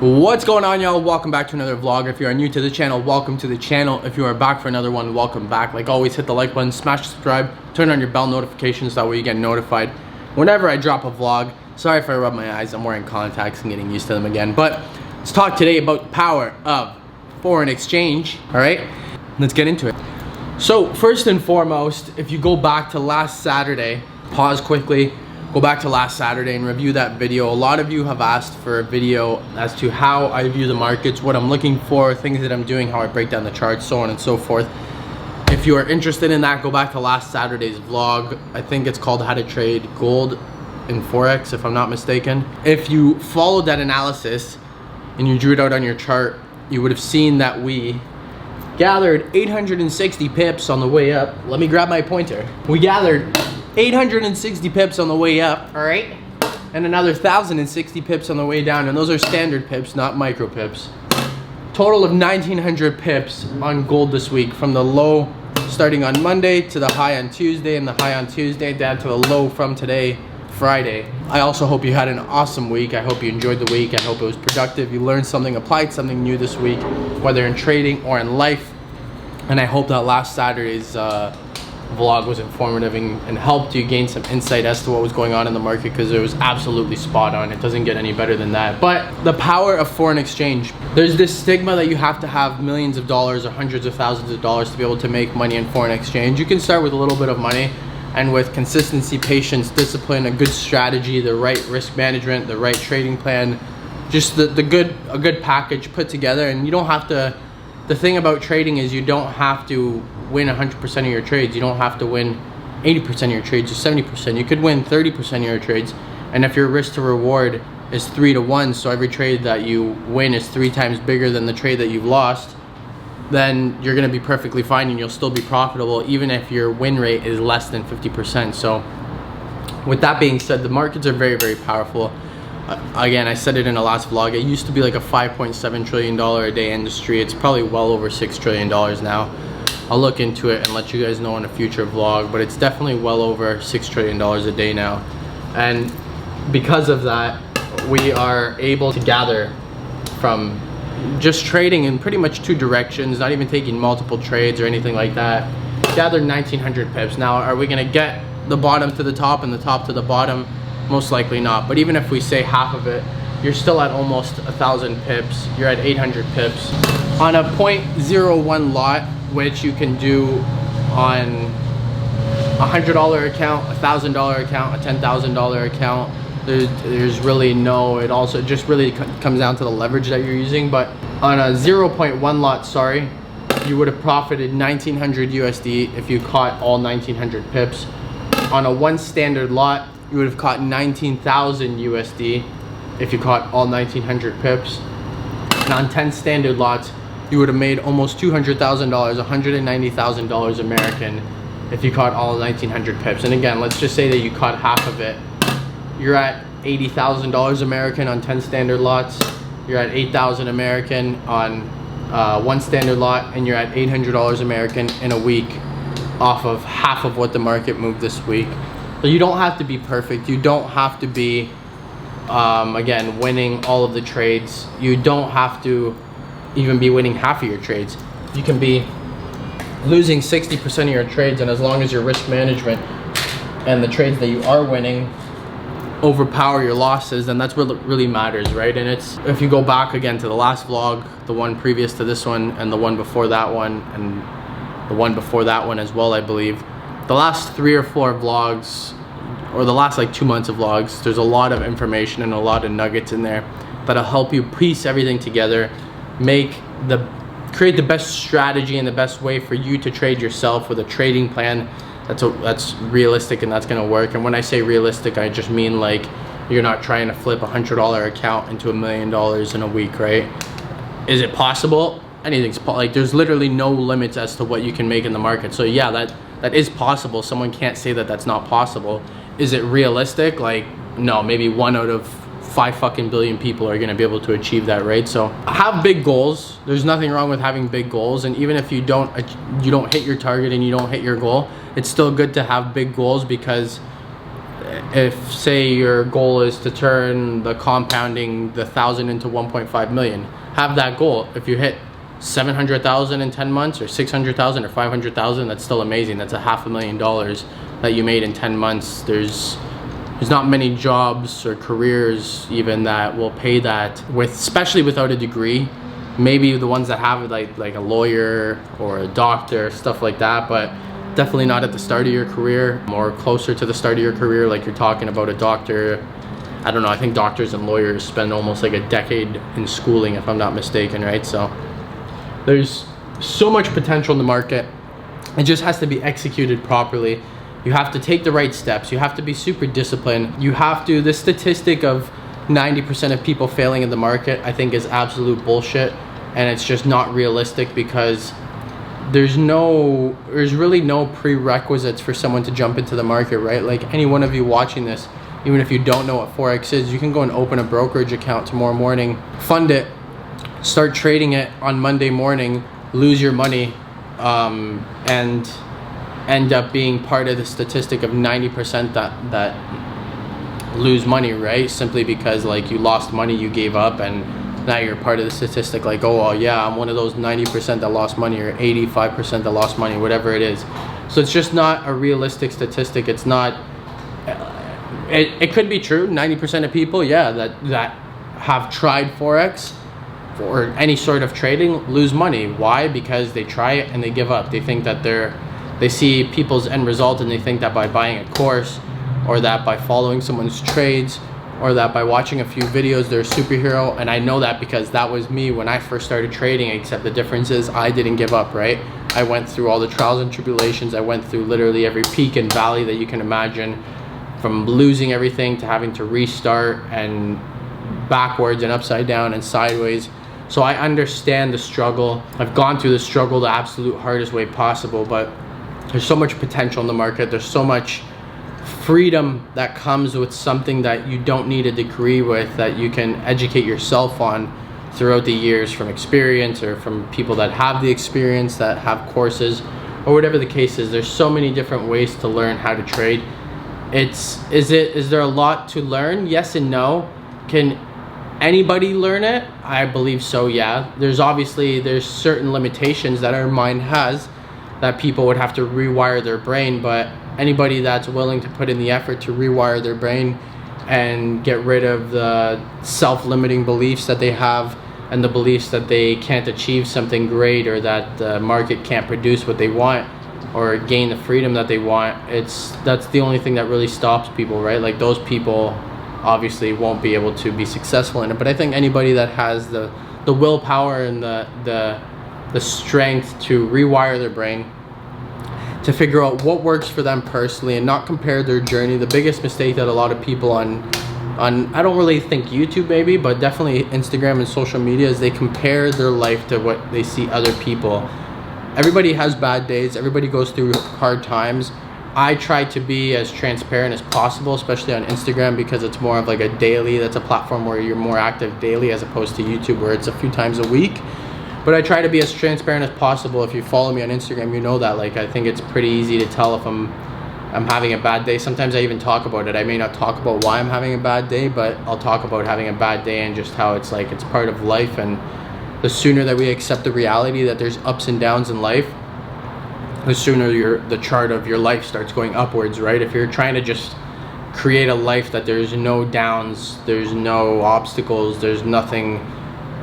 What's going on, y'all? Welcome back to another vlog. If you are new to the channel, welcome to the channel. If you are back for another one, welcome back. Like always, hit the like button, smash subscribe, turn on your bell notifications, that way you get notified whenever I drop a vlog. Sorry if I rub my eyes, I'm wearing contacts and getting used to them again. But let's talk today about the power of foreign exchange. All right, let's get into it. So first and foremost, if you go back to last Saturday, pause quickly, go back to last Saturday and review that video. A lot of you have asked for a video as to how I view the markets, what I'm looking for, things that I'm doing, how I break down the charts, so on and so forth. If you are interested in that, go back to last Saturday's vlog. I think it's called How to Trade Gold in Forex, if I'm not mistaken. If you followed that analysis and you drew it out on your chart, you would have seen that we gathered 860 pips on the way up. Let me grab my pointer. We gathered 860 pips on the way up, all right, and another 1,060 pips on the way down, and those are standard pips, not micro pips. Total of 1,900 pips on gold this week, from the low starting on Monday to the high on Tuesday, and the high on Tuesday down to the low from today, Friday. I also hope you had an awesome week. I hope you enjoyed the week. I hope it was productive. You learned something, applied something new this week, whether in trading or in life. And I hope that last Saturday's vlog was informative and helped you gain some insight as to what was going on in the market, because it was absolutely spot on. It doesn't get any better than that. But the power of foreign exchange, there's this stigma that you have to have millions of dollars or hundreds of thousands of dollars to be able to make money in foreign exchange. You can start with a little bit of money, and with consistency, patience, discipline, a good strategy, the right risk management, the right trading plan, just a good package put together. And you don't have to, the thing about trading is you don't have to win 100% of your trades. You don't have to win 80% of your trades or 70%. You could win 30% of your trades. And if your risk to reward is 3 to 1, so every trade that you win is 3 times bigger than the trade that you've lost, then you're gonna be perfectly fine and you'll still be profitable even if your win rate is less than 50%. So with that being said, the markets are very, very powerful. Again, I said it in the last vlog, it used to be like a $5.7 trillion a day industry. It's probably well over $6 trillion now. I'll look into it and let you guys know in a future vlog, but it's definitely well over $6 trillion a day now. And because of that, we are able to gather from just trading in pretty much 2 directions, not even taking multiple trades or anything like that. Gathered 1,900 pips. Now, are we gonna get the bottom to the top and the top to the bottom? Most likely not. But even if we say half of it, you're still at almost 1,000 pips. You're at 800 pips on a 0.01 lot, which you can do on a $100 account, a $1,000 account, a $10,000 account. There's really no, it also just really comes down to the leverage that you're using. But on a 0.1 lot, sorry, you would have profited 1,900 USD if you caught all 1,900 pips. On a 1 standard lot, you would have caught 19,000 USD if you caught all 1,900 pips. And on 10 standard lots, you would have made almost $200,000, $190,000 American if you caught all 1,900 pips. And again, let's just say that you caught half of it. You're at $80,000 American on 10 standard lots. You're at 8,000 American on 1 standard lot, and you're at $800 American in a week off of half of what the market moved this week. So you don't have to be perfect. You don't have to be, again, winning all of the trades. You don't have to even be winning half of your trades. You can be losing 60% of your trades, and as long as your risk management and the trades that you are winning overpower your losses, then that's what really matters, right? And it's, if you go back again to the last vlog, the one previous to this one, and the one before that one, and the one before that one as well, I believe, the last 3 or 4 vlogs, or the last like 2 months of vlogs, there's a lot of information and a lot of nuggets in there that'll help you piece everything together, create the best strategy and the best way for you to trade yourself with a trading plan that's realistic and that's gonna work. And when I say realistic, I just mean like you're not trying to flip a $100 account into $1 million in a week, right? Is it possible? Anything's like, there's literally no limits as to what you can make in the market. So yeah, that is possible. Someone can't say that that's not possible. Is it realistic? Like, no, maybe 1 out of 5 fucking billion people are gonna be able to achieve that, right? So have big goals. There's nothing wrong with having big goals, and even if you don't hit your target and you don't hit your goal, it's still good to have big goals, because if say your goal is to turn the compounding the 1,000 into 1.5 million, have that goal. If you hit 700,000 in 10 months or 600,000 or 500,000, that's still amazing. That's $500,000 that you made in 10 months. There's not many jobs or careers even that will pay that, with especially without a degree. Maybe the ones that have it, like a lawyer or a doctor, stuff like that, but definitely not at the start of your career, more closer to the start of your career. Like you're talking about a doctor, I don't know, I think doctors and lawyers spend almost like a decade in schooling, if I'm not mistaken, right? So there's so much potential in the market. It just has to be executed properly. You have to take the right steps. You have to be super disciplined. You have to, the statistic of 90% of people failing in the market, I think is absolute bullshit. And it's just not realistic, because there's really no prerequisites for someone to jump into the market, right? Like any one of you watching this, even if you don't know what Forex is, you can go and open a brokerage account tomorrow morning, fund it, start trading it on Monday morning, lose your money, and end up being part of the statistic of 90% that lose money, right? Simply because like you lost money, you gave up, and now you're part of the statistic. Like, oh well, yeah, I'm one of those 90% that lost money, or 85% that lost money, whatever it is. So it's just not a realistic statistic. It's not, it could be true, 90% of people, yeah, that have tried Forex or any sort of trading lose money. Why? Because they try it and they give up. They think that they see people's end result, and they think that by buying a course, or that by following someone's trades, or that by watching a few videos, they're a superhero. And I know that because that was me when I first started trading, except the difference is I didn't give up, right? I went through all the trials and tribulations. I went through literally every peak and valley that you can imagine, from losing everything to having to restart, and backwards and upside down and sideways. So I understand the struggle. I've gone through the struggle the absolute hardest way possible, but there's so much potential in the market. There's so much freedom that comes with something that you don't need a degree with, that you can educate yourself on throughout the years, from experience, or from people that have the experience, that have courses, or whatever the case is. There's so many different ways to learn how to trade. Is there a lot to learn? Yes and no. Can anybody learn it? I believe so, yeah. There's certain limitations that our mind has, that people would have to rewire their brain, but anybody that's willing to put in the effort to rewire their brain and get rid of the self-limiting beliefs that they have, and the beliefs that they can't achieve something great, or that the market can't produce what they want or gain the freedom that they want, that's the only thing that really stops people, right? Like those people obviously won't be able to be successful in it. But I think anybody that has the willpower and the strength to rewire their brain, to figure out what works for them personally, and not compare their journey. The biggest mistake that a lot of people on I don't really think YouTube maybe, but definitely Instagram and social media, is they compare their life to what they see other people. Everybody has bad days. Everybody goes through hard times. I try to be as transparent as possible, especially on Instagram, because it's more of like a daily, that's a platform where you're more active daily, as opposed to YouTube where it's a few times a week. But I try to be as transparent as possible. If you follow me on Instagram, you know that. Like, I think it's pretty easy to tell if I'm having a bad day. Sometimes I even talk about it. I may not talk about why I'm having a bad day, but I'll talk about having a bad day and just how it's like, it's part of life. And the sooner that we accept the reality that there's ups and downs in life, the sooner the chart of your life starts going upwards, right? If you're trying to just create a life that there's no downs, there's no obstacles, there's nothing,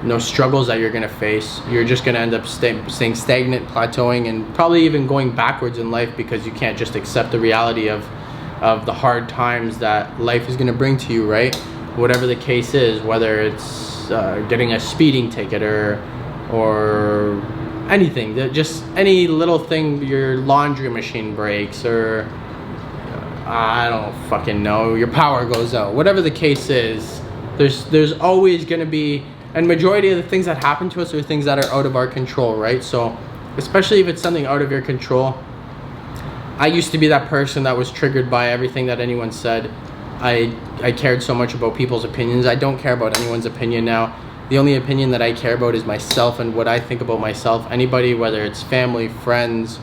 no struggles that you're gonna face, you're just gonna end up staying stagnant, plateauing, and probably even going backwards in life, because you can't just accept the reality of the hard times that life is gonna bring to you, right? Whatever the case is, whether it's getting a speeding ticket or anything, just any little thing, your laundry machine breaks, or I don't fucking know, your power goes out, whatever the case is, there's always gonna be, and majority of the things that happen to us are things that are out of our control, right? So especially if it's something out of your control, I used to be that person that was triggered by everything that anyone said. I cared so much about people's opinions. I don't care about anyone's opinion now. The only opinion that I care about is myself and what I think about myself. Anybody, whether it's family, friends,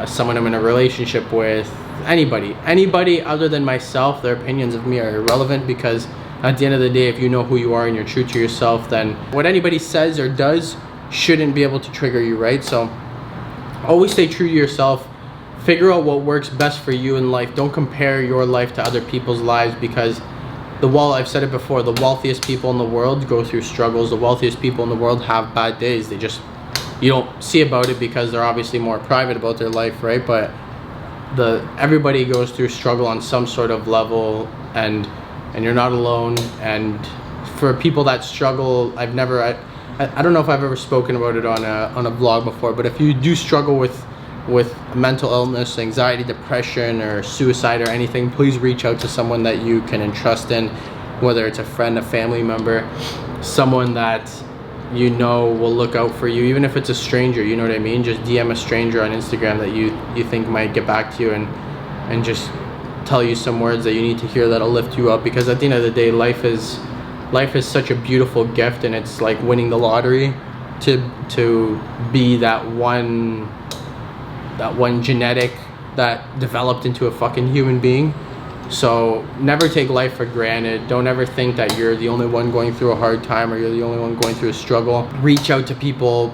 someone I'm in a relationship with, anybody other than myself, their opinions of me are irrelevant, because at the end of the day, if you know who you are and you're true to yourself, then what anybody says or does shouldn't be able to trigger you, right? So always stay true to yourself. Figure out what works best for you in life. Don't compare your life to other people's lives, because I've said it before, the wealthiest people in the world go through struggles. The wealthiest people in the world have bad days. You don't see about it because they're obviously more private about their life, right? But everybody goes through struggle on some sort of level, and you're not alone. And for people that struggle, I don't know if I've ever spoken about it on a vlog before, but if you do struggle with mental illness, anxiety, depression, or suicide or anything, please reach out to someone that you can entrust in, whether it's a friend, a family member, someone that you know will look out for you, even if it's a stranger, you know what I mean? Just DM a stranger on Instagram that you think might get back to you, and just tell you some words that you need to hear that'll lift you up. Because at the end of the day, life is such a beautiful gift, and it's like winning the lottery to be that one genetic that developed into a fucking human being. So never take life for granted. Don't ever think that you're the only one going through a hard time, or you're the only one going through a struggle. Reach out to people,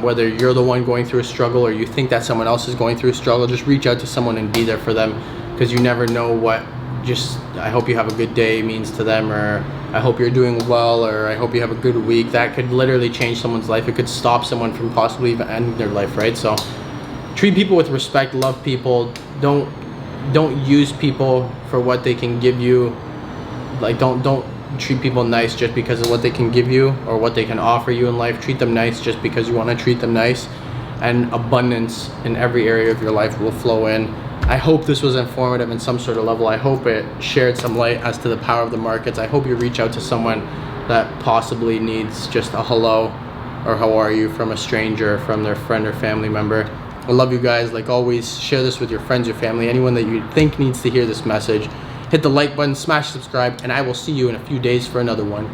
whether you're the one going through a struggle or you think that someone else is going through a struggle. Just reach out to someone and be there for them, because you never know what I hope you have a good day means to them, or I hope you're doing well, or I hope you have a good week. That could literally change someone's life. It could stop someone from possibly even ending their life, right? So treat people with respect, love people. Don't use people for what they can give you. Like, don't treat people nice just because of what they can give you or what they can offer you in life. Treat them nice just because you want to treat them nice, and abundance in every area of your life will flow in. I hope this was informative in some sort of level. I hope it shared some light as to the power of the markets. I hope you reach out to someone that possibly needs just a hello or how are you from a stranger, from their friend or family member. I love you guys. Like always, share this with your friends, your family, anyone that you think needs to hear this message. Hit the like button, smash subscribe, and I will see you in a few days for another one.